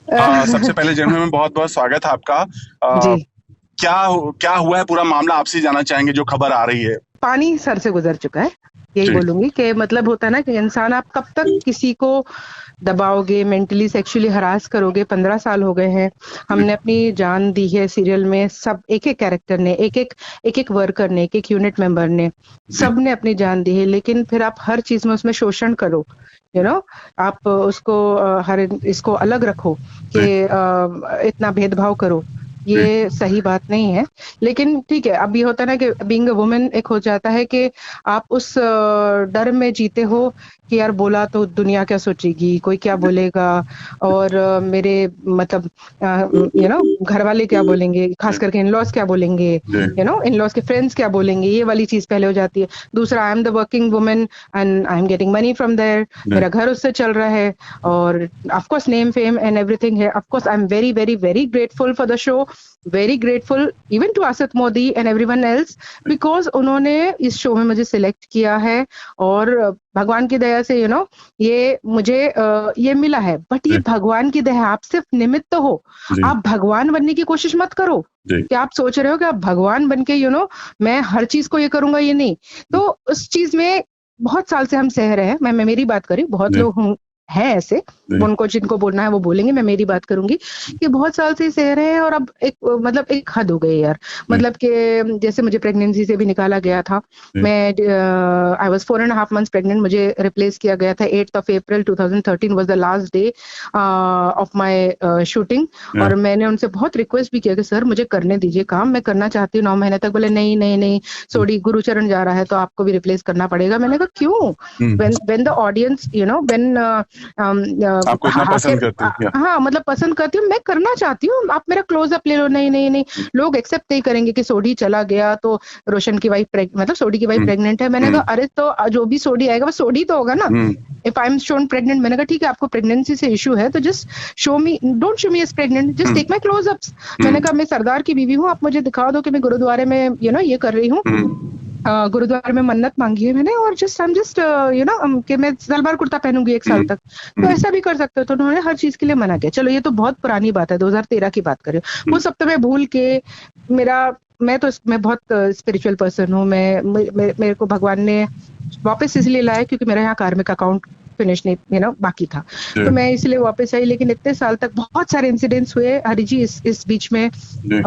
सबसे पहले जन्म में बहुत बहुत स्वागत है आपका। जी। क्या हुआ है, पूरा मामला आपसे जानना चाहेंगे जो खबर आ रही है। पानी सर से गुजर चुका है। यही जी। बोलूंगी कि मतलब होता है ना कि इंसान आप कब तक किसी को दबाओगे, मेंटली सेक्सुअली हरास करोगे। 15 साल हो गए हैं, जी। हमने अपनी जान दी है सीरियल में। सब एक एक कैरेक्टर ने, एक एक वर्कर ने, एक एक यूनिट मेंबर ने, जी। सब ने अपनी जान दी है। लेकिन फिर आप हर चीज में उसमें शोषण करो, आप उसको हर इसको अलग रखो कि जी। इतना भेदभाव करो, जी। ये सही बात नहीं है। लेकिन ठीक है, अब ये होता है ना कि बीइंग अ वुमन एक हो जाता है कि आप उस डर में जीते हो कि यार बोला तो दुनिया क्या सोचेगी, कोई क्या बोलेगा, और मेरे मतलब घर वाले क्या बोलेंगे, खास जी। करके इन-लॉज़ क्या बोलेंगे, जी। इन-लॉज़ के फ्रेंड्स क्या बोलेंगे, ये वाली चीज़ पहले हो जाती है। दूसरा, I am the working woman and I am getting money from there, जी। मेरा घर उससे चल रहा है, और of course name fame and everything है। Of course I am very very very grateful for the show, very grateful even to Asif Modi and everyone else, because उन्होंने इस शो में मुझे सिलेक्ट किया है। और भगवान की दया से ये मुझे ये मिला है। बट ये जी। भगवान की दया है, आप सिर्फ निमित्त हो। जी। आप भगवान बनने की कोशिश मत करो जी। कि आप सोच रहे हो कि आप भगवान बन के मैं हर चीज को ये करूंगा, ये नहीं। तो उस चीज में बहुत साल से हम सह रहे हैं। मैं मेरी बात करी, बहुत जी। लोग हैं ऐसे, जी। उनको जिनको बोलना है वो बोलेंगे, मैं मेरी बात करूंगी कि बहुत साल से सह रहे हैं। और अब एक मतलब एक हद हो गई यार। जी। मतलब कि जैसे मुझे प्रेगनेंसी से भी निकाला गया था। जी। मैं आई वाज 4.5 months प्रेग्नेंट, मुझे रिप्लेस किया गया था। 8 April 2013 was the last day of my shooting. हाँ। और मैंने उनसे बहुत रिक्वेस्ट भी किया कि सर मुझे करने दीजिए काम, मैं करना चाहती हूँ 9 महीने तक। बोले नहीं नहीं नहीं, सोडी गुरुचरण जा रहा है तो आपको भी रिप्लेस करना पड़ेगा। मैंने कहा क्यों? हम्म। when the audience when आपको इतना पसंद करते हैं क्या? हाँ मतलब पसंद करती हूँ, मैं करना चाहती हूँ, आप मेरा क्लोजअप ले लो। नहीं नहीं नहीं, लोग एक्सेप्ट नहीं करेंगे कि सोडी चला गया तो रोशन की वाइफ मतलब सोडी की वाइफ हम्म। प्रेग्नेंट है। मैंने कहा हम्म। अरे तो जो भी सोडी आएगा वो सोडी तो होगा ना। Hmm. If I am shown pregnant, मैंने कहा ठीक है, आपको प्रेगनेंसी से इशू है तो just show me, don't show me as pregnant, just hmm. Take my closeups. मैंने हम्म। कहा मैं सरदार की बीवी हूँ, आप मुझे दिखा दो कि मैं गुरुद्वारे में ये कर रही हूँ। हम्म। गुरुद्वारे में मन्नत मांगी है मैंने, और जस्ट आई एम जस्ट कि मैं सलवार कुर्ता पहनूंगी एक साल हम्म। तक, तो हम्म। ऐसा भी कर सकते हो। तो उन्होंने हर चीज के लिए मना किया। चलो ये तो बहुत पुरानी बात है, 2013 की बात कर रही हूँ। वो हम्म। सब तो मैं भूल के, मेरा मैं बहुत स्पिरिचुअल पर्सन हूँ। मेरे को भगवान ने वापस इसलिए लाया क्योंकि मेरा यहाँ कार्मिक अकाउंट फिनिश नहीं बाकी था। जी। तो मैं इसलिए वापस आई। लेकिन इतने साल तक बहुत सारे इंसिडेंट्स हुए हरि जी, इस बीच में जी।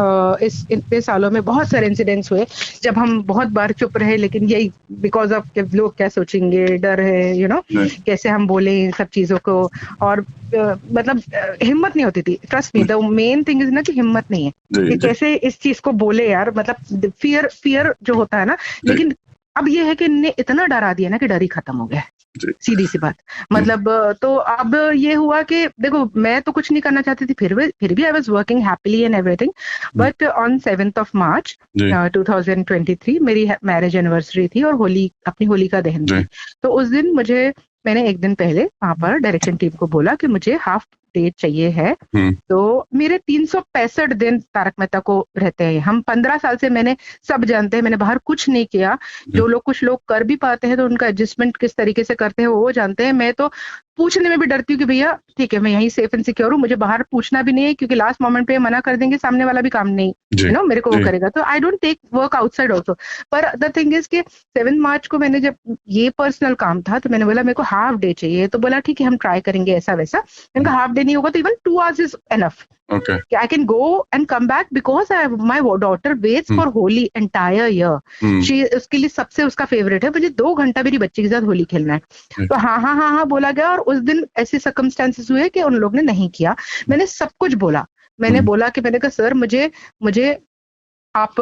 इस इतने सालों में बहुत सारे इंसिडेंट्स हुए जब हम बहुत बार चुप रहे। लेकिन यही बिकॉज ऑफ लोग क्या सोचेंगे, डर है जी। कैसे हम बोले इन सब चीजों को। और मतलब हिम्मत नहीं होती थी। Trust me, the main thing is ना कि हिम्मत नहीं है जी। कि जी। कैसे इस चीज को बोले यार। मतलब फियर फियर जो होता है ना। जी। लेकिन अब ये है कि इनने इतना डरा दिया ना कि डर ही खत्म हो गया है। जी। सीधी सी बात। जी। मतलब तो अब ये हुआ कि देखो, मैं तो कुछ नहीं करना चाहती थी, फिर भी I was working happily and everything. But on 7th of March जी। 2023 मेरी मैरिज एनिवर्सरी थी और अपनी होली का दहन जी। थी। तो उस दिन मैंने एक दिन पहले वहां पर डायरेक्शन टीम को बोला कि मुझे हाफ डे चाहिए है। हम्म। तो मेरे 365 दिन तारक मेहता को रहते हैं। हम 15 साल से, मैंने सब जानते हैं, मैंने बाहर कुछ नहीं किया। जी। कुछ लोग कर भी पाते हैं तो उनका एडजस्टमेंट किस तरीके से करते हैं वो जानते हैं। मैं तो पूछने में भी डरती हूँ कि भैया ठीक है, मैं यहीं सेफ एंड सिक्योर हूँ, मुझे बाहर पूछना भी नहीं है, क्योंकि लास्ट मोमेंट पे मना कर देंगे, सामने वाला भी काम नहीं जी। मेरे को वो जी। करेगा। तो I don't take work outside also. पर द थिंग इज कि 7 मार्च को मैंने, जब ये पर्सनल काम था, तो मैंने बोला मेरे को हाफ डे चाहिए। तो बोला ठीक है, हम ट्राई करेंगे ऐसा वैसा। मैंने कहा हाफ डे नहीं होगा तो even 2 hours is enough, okay. I can go and come back because my daughter waits hmm. for Holi entire year. हम्म। उसके लिए सबसे उसका फेवरेट है, मुझे 2 घंटा मेरी बच्ची के साथ होली खेलना है। जी। तो हाँ हाँ हाँ हाँ बोला गया। और उस दिन ऐसे सर्कमस्टेंसेस हुए कि उन लोग ने नहीं किया। मैंने सब कुछ बोला। मैंने हम्म। बोला कि मैंने कहा सर मुझे मुझे आप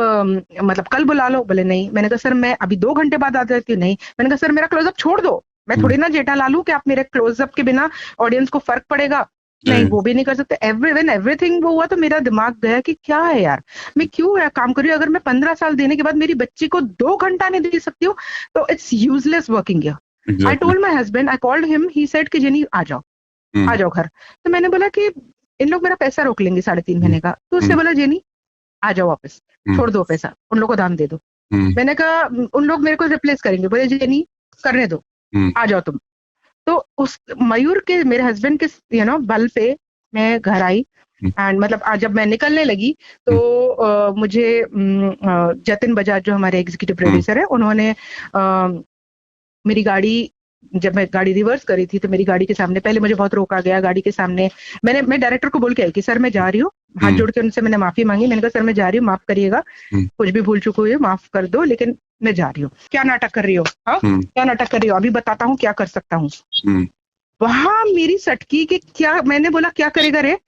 मतलब कल बुला लो। बोले नहीं। मैंने कहा सर मैं अभी 2 घंटे बाद आ जाती हूँ। नहीं। मैंने कहा सर मेरा क्लोजअप छोड़ दो, मैं हम्म। थोड़ी ना जेठालाल कि आप मेरे क्लोजअप के बिना ऑडियंस को फर्क पड़ेगा। नहीं, जी। वो भी नहीं कर सकते। एवरीथिंग वो हुआ तो मेरा दिमाग गया कि क्या है यार, मैं क्यों काम कर रही हूँ। अगर मैं 15 साल देने के बाद मेरी बच्ची को 2 घंटा नहीं दे सकती हूँ तो it's useless working here. I exactly. Told my husband, I called him, he said कि जेनी आ जाओ, आ हम्म। जाओ घर। तो मैंने बोला कि इन लोग मेरा पैसा रोक लेंगे 3.5 महीने का। तो उसने हम्म। बोला जेनी आ जाओ वापस, हम्म। छोड़ दो पैसा, उन लोग को दान दे दो। हम्म। मैंने कहा उन लोग मेरे को रिप्लेस करेंगे। बोले जेनी करने दो, हम्म। आ जाओ तुम। तो उस मयूर के, मेरे हस्बैंड के बल पे मैं घर आई एंड मतलब आज जब मैं निकलने लगी तो मुझे जतिन बजाज जो हमारे एग्जीक्यूटिव प्रोड्यूसर है, उन्होंने मेरी गाड़ी, जब मैं गाड़ी रिवर्स करी थी तो मेरी गाड़ी के सामने पहले मुझे बहुत रोका गया। गाड़ी के सामने मैं डायरेक्टर को बोल के आई कि सर मैं जा रही हूँ, हाथ जोड़ के उनसे मैंने माफी मांगी। मैंने कहा सर मैं जा रही हूँ, माफ करिएगा, कुछ भी भूल चुकी हुई माफ कर दो, लेकिन मैं जा रही हूँ। क्या नाटक कर रही हो? हाँ, क्या नाटक कर रही हो? अभी बताता हूँ क्या कर सकता हूँ। वहां मेरी सटकी के क्या, मैंने बोला क्या करेगा रे?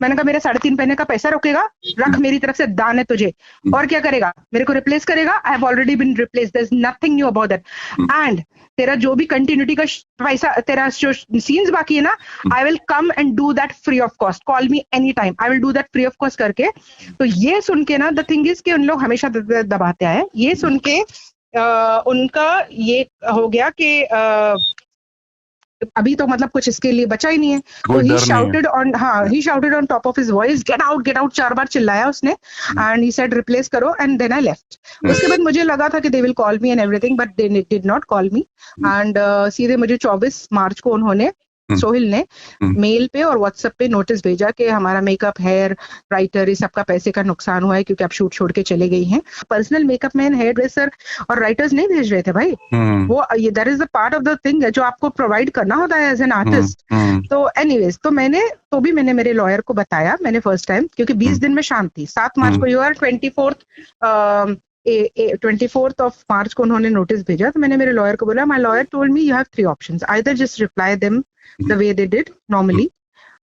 मैंने कहा मेरे 3.5 महीने का पैसा रोकेगा? रख, मेरी तरफ से दान है तुझे। और क्या करेगा? मेरे को रिप्लेस करेगा? I have already been replace, there is nothing new about that. And तेरा जो भी कंटिन्यूटी का पैसा, तेरा जो सीन्स बाकी है ना, I will come and do that free of cost, call me any time, I will do that free of cost करके। तो ये सुन के ना, द थिंग इज कि उन लोग हमेशा दबाते आए, ये सुन के उनका ये हो गया कि अभी तो मतलब कुछ इसके लिए बचा ही नहीं है। तो he shouted on top of his voice, get out, 4 बार चिल्लाया उसने एंड ही सेड रिप्लेस करो, एंड देन आई लेफ्ट। उसके बाद मुझे लगा था कि they will call me and everything, but they did not call me. And सीधे मुझे 24 मार्च को उन्होंने, सोहिल ने मेल पे और व्हाट्सएप पे नोटिस भेजा कि हमारा मेकअप, हेयर, राइटर, इस सबका पैसे का नुकसान हुआ है क्योंकि आप शूट छोड़ के चले गई हैं। Personal makeup man, hair dresser और राइटर्स नहीं भेज रहे थे भाई। वो ये that is the part of the thing जो आपको प्रोवाइड करना होता है एज एन आर्टिस्ट। तो एनीवेज, तो मैंने मेरे लॉयर को बताया, मैंने फर्स्ट टाइम, क्योंकि 20 दिन में शांत थी। 7 मार्च को, you are 24th of March को उन्होंने नोटिस भेजा। तो मैंने मेरे लॉयर को बोला, my lawyer told me you have 3 options, either just reply them the way they did normally,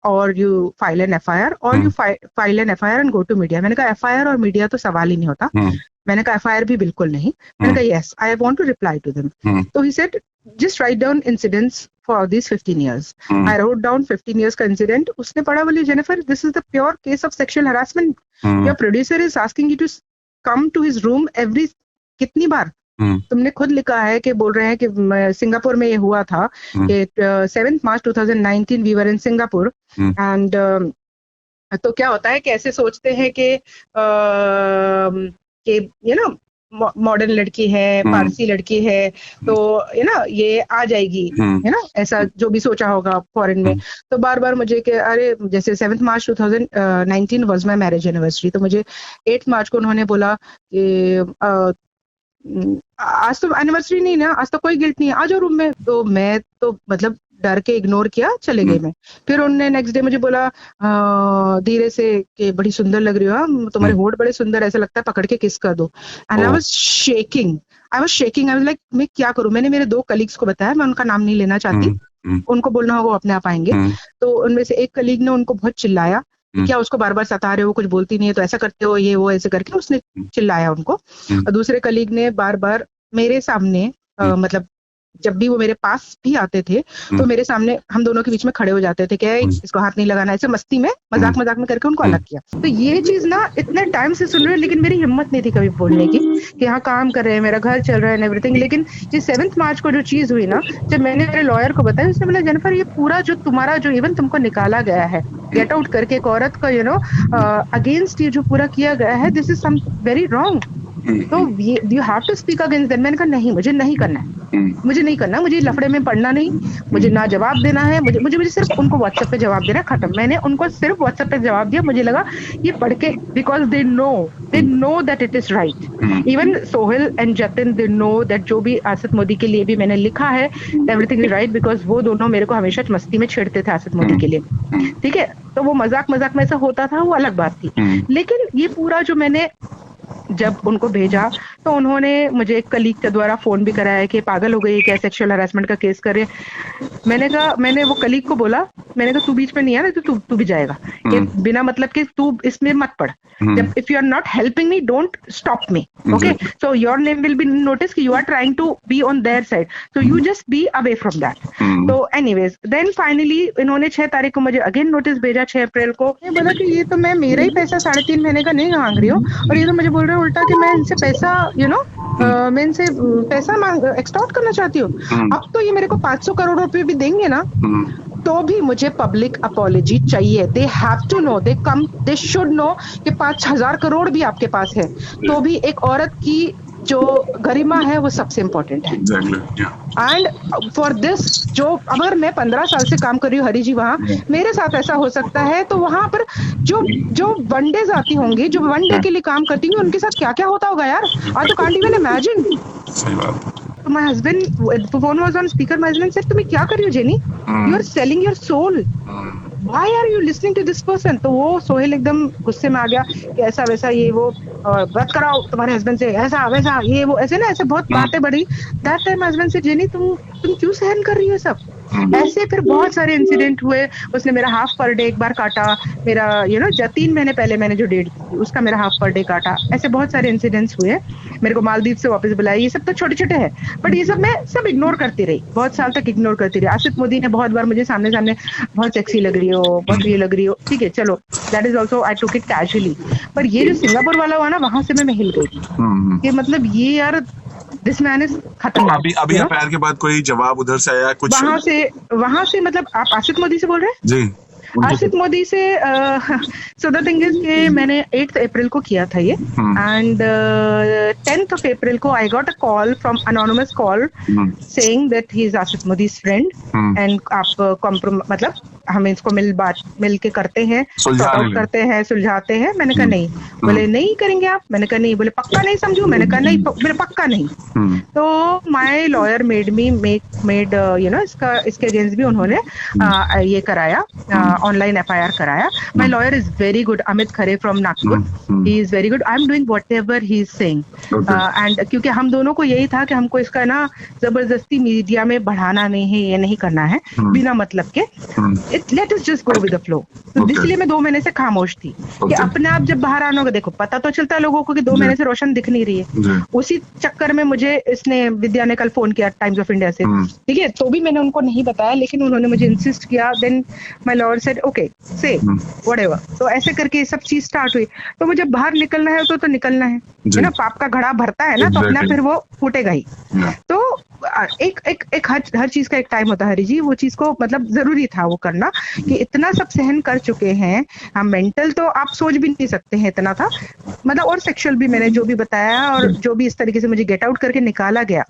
or you file an FIR, or you file an FIR and go to media। मैंने कहा FIR और media तो सवाल ही नहीं होता। मैंने कहा FIR भी बिल्कुल नहीं। मैंने कहा yes, I want to reply to them। तो he said just write down incidents for these 15 years। I wrote down 15 years का incident। उसने पढ़ा, बोली Jennifer, this is the pure case of sexual harassment। Your producer is asking you to come to his room every, कितनी बार तुमने खुद लिखा है कि बोल रहे हैं कि सिंगापुर में ये हुआ था कि 7 March 2019 we were in Singapore. And तो क्या होता है कि ऐसे सोचते हैं कि यू नो मॉडर्न लड़की है, पारसी लड़की है, तो यू नो ये आ जाएगी, है ना, ऐसा जो भी सोचा होगा फॉरेन में। तो बार बार मुझे कि अरे, जैसे 7 March 2019 was my marriage anniversary, तो मुझे 8 मार्च को उन्होंने बोला कि आज तो एनिवर्सरी नहीं ना, आज तो कोई गिल्ट नहीं है, आ जाओ रूम में। तो मैं तो मतलब डर के इग्नोर किया, चले गए मैं। फिर उन्होंने नेक्स्ट डे मुझे बोला धीरे से कि बड़ी सुंदर लग रही हो, तुम्हारे होंठ बड़े सुंदर, ऐसा लगता है पकड़ के किस कर दो। And I was shaking, I was like मैं क्या करूं। मैंने मेरे 2 कलीग्स को बताया, मैं उनका नाम नहीं लेना चाहती, उनको बोलना होगा वो अपने आप आएंगे। तो उनमें से एक कलीग ने उनको बहुत चिल्लाया, क्या उसको बार बार सता रहे हो, कुछ बोलती नहीं है तो ऐसा करते हो, ये वो ऐसे करके उसने चिल्लाया उनको। और दूसरे कलीग ने बार बार मेरे सामने मतलब जब भी वो मेरे पास भी आते थे तो मेरे सामने हम दोनों के बीच में खड़े हो जाते थे, क्या इसको हाथ नहीं लगाना, ऐसे मस्ती में, मजाक में करके उनको अलग किया। तो ये चीज ना इतने टाइम से सुन रहे हो, लेकिन मेरी हिम्मत नहीं थी कभी बोलने की कि हाँ काम कर रहे हैं, मेरा घर चल रहा है एंड एवरीथिंग। लेकिन जो 7 मार्च को जो चीज हुई ना, जब मैंने मेरे लॉयर को बताया, उसने बोला जेनिफर ये पूरा जो तुम्हारा जो इवन तुमको निकाला गया है गेट आउट करके, एक औरत का यू नो अगेंस्ट ये जो पूरा किया गया है, this is some very wrong. तो you have to speak against them. मैंने कहा नहीं, मुझे नहीं करना है, मुझे नहीं करना, मुझे लफड़े में पढ़ना नहीं, मुझे ना जवाब देना है, मुझे सिर्फ उनको व्हाट्सएप पे जवाब देना, खत्म। मैंने उनको सिर्फ व्हाट्सएप पे जवाब दिया। मुझे लगा ये पढ़ के, because they know that it is right. Even Sohail and Jatin, they know that जो भी आसिफ मोदी के लिए भी मैंने लिखा है, एवरीथिंग इज राइट, बिकॉज वो दोनों मेरे को हमेशा मस्ती में छेड़ते थे आसिफ मोदी के लिए, ठीक है। तो वो मजाक में ऐसा होता था, वो अलग बात थी। लेकिन ये पूरा जो मैंने जब उनको भेजा, तो उन्होंने मुझे एक कलीग के द्वारा फोन भी कराया कि पागल हो गई क्या, सेक्सुअल हरासमेंट का केस करे। मैंने कहा, मैंने वो कलीग को बोला, मैंने कहा तू बीच में नहीं है ना, तो तू भी जाएगा, कि बिना मतलब कि तू इसमें मत पढ़। जब if you are not helping me, don't stop me, okay. So your name will be notice कि you are trying to be on their side, so you just be away from that. तो anyways, then finally इन्होंने 6 तारीख को मुझे again notice भेजा, 6 अप्रैल को। मैं बोला कि ये तो मैं मेरा ही पैसा 3.5 महीने का नहीं मांग रही हूँ, और ये तो मुझे बोल रहे हैं उल्टा कि मैं इनसे पैसा मैं इनसे पैसा एक्सटॉर्ट करना चाहती हूँ। अब तो ये मेरे को 500 करोड़ रुपए भी देंगे ना, तो भी मुझे पब्लिक अपॉलॉजी चाहिए। They have to know, they should know कि 5,000 करोड़ भी आपके पास है, तो भी एक औरत की जो गरिमा है वो सबसे इम्पोर्टेंट है। Exactly. Yeah. And for this, जो अगर मैं 15 साल से काम कर रही हूँ हरी जी वहाँ, मेरे साथ ऐसा हो सकता है, तो वहां पर जो जो वनडेज आती होंगी, जो वनडे के लिए काम करती होंगी, उनके साथ क्या क्या होता होगा यार, आई तो कांट इवन इमेजिन। सही बात। तो my husband, phone was on speaker, my husband said तुम्हें क्या कर रही हो Jenny, you are selling your soul, Why are you listening to this person? तो वो सोहेल एकदम गुस्से में आ गया कि ऐसा वैसा ये वो, बात कराओ तुम्हारे हस्बैंड से, ऐसा वैसा ये वो, ऐसे ना ऐसे बहुत बातें बढ़ी। दैट टाइम हस्बैंड से, जेनी तुम क्यों सहन कर रही हो सब ऐसे? फिर बहुत सारे इंसिडेंट हुए, उसने मेरा हाफ पर डे एक बार काटा, मेरा 3 महीने पहले मैंने जो डेट की उसका मेरा हाफ पर डे काटा, ऐसे बहुत सारे इंसिडेंट्स हुए। मेरे को मालदीव से वापस बुलाया, ये सब तो छोटे छोटे हैं, बट ये सब मैं सब इग्नोर करती रही, बहुत साल तक इग्नोर करती रही। आसिफ मोदी ने बहुत बार मुझे सामने बहुत सेक्सी लग रही हो, बहुत ये लग रही हो, ठीक है चलो, that is also I took it casually. पर ये जो सिंगापुर वाला हुआ ना, वहां से मैं हिल गई कि मतलब ये यार दिस मैन इज खतरनाक। अभी एफआईआर के बाद कोई जवाब उधर से आया कुछ? वहां से मतलब आप आसिफ मोदी से बोल रहे हैं? जी, आसिफ मोदी से। सो द थिंग इज कि मैंने 8 अप्रैल को किया था ये, एंड 10th of April को I got a call from anonymous call saying that he is Asif Modi's friend, and आप मतलब हम इसको मिल के करते हैं, करते हैं, सुलझाते हैं। मैंने कहा नहीं। बोले नहीं करेंगे आप? मैंने कहा नहीं। बोले पक्का नहीं समझू? मैंने कहा नहीं। बोले पक्का नहीं। तो माय लॉयर मेड इसके अगेंस्ट भी उन्होंने ये कराया, ऑनलाइन एफआईआर कराया। My lawyer is very good, Amit Khare from Nagpur, he is very good. I am doing whatever he is saying, and क्योंकि हम दोनों को यही था कि हमको इसका ना जबरदस्ती मीडिया में बढ़ाना नहीं है, ये नहीं करना है बिना मतलब के, let us just go with the flow. तो इसलिए मैं 2 महीने से खामोश थी कि अपने आप जब बाहर आना होगा, देखो पता तो चलता है लोगों को कि 2 महीने से रोशन दिख नहीं रही है। उसी चक्कर में मुझे इसने, विद्या ने कल फोन किया टाइम्स ऑफ इंडिया से, ठीक है, तो भी मैंने उनको नहीं बताया, लेकिन उन्होंने मुझे इंसिस्ट किया। Then my lawyer said okay say whatever. तो ऐसे करके ये सब चीज स्टार्ट हुई। तो मुझे बाहर निकलना है तो निकलना है ना, पाप का घड़ा भरता है ना, तो अपना फिर वो फूटेगा ही। तो एक हर चीज का एक टाइम होता है हरी जी, वो चीज को मतलब जरूरी था वो करना, कि इतना सब सहन कर चुके हैं हम। मेंटल तो आप सोच भी नहीं सकते हैं, इतना था मतलब। और सेक्सुअल भी मैंने जो भी बताया, और जो भी इस तरीके से मुझे गेट आउट करके निकाला गया,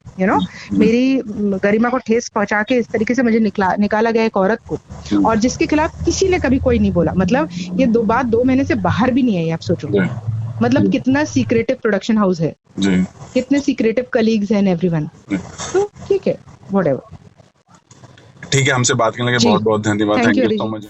मेरी गरिमा को ठेस पहुंचा के इस तरीके से मुझे निकाला गया एक औरत को, और जिसके खिलाफ किसी ने कभी कोई नहीं बोला। मतलब ये 2 महीने से बाहर भी नहीं आई, आप सोचो मतलब कितना सीक्रेटिव प्रोडक्शन हाउस है, कितने सीक्रेटिव कलीग्स हैं एवरीवन। तो ठीक है, व्हाटएवर। ठीक है, हमसे बात करने के लिए बहुत बहुत धन्यवाद। Thank you so much.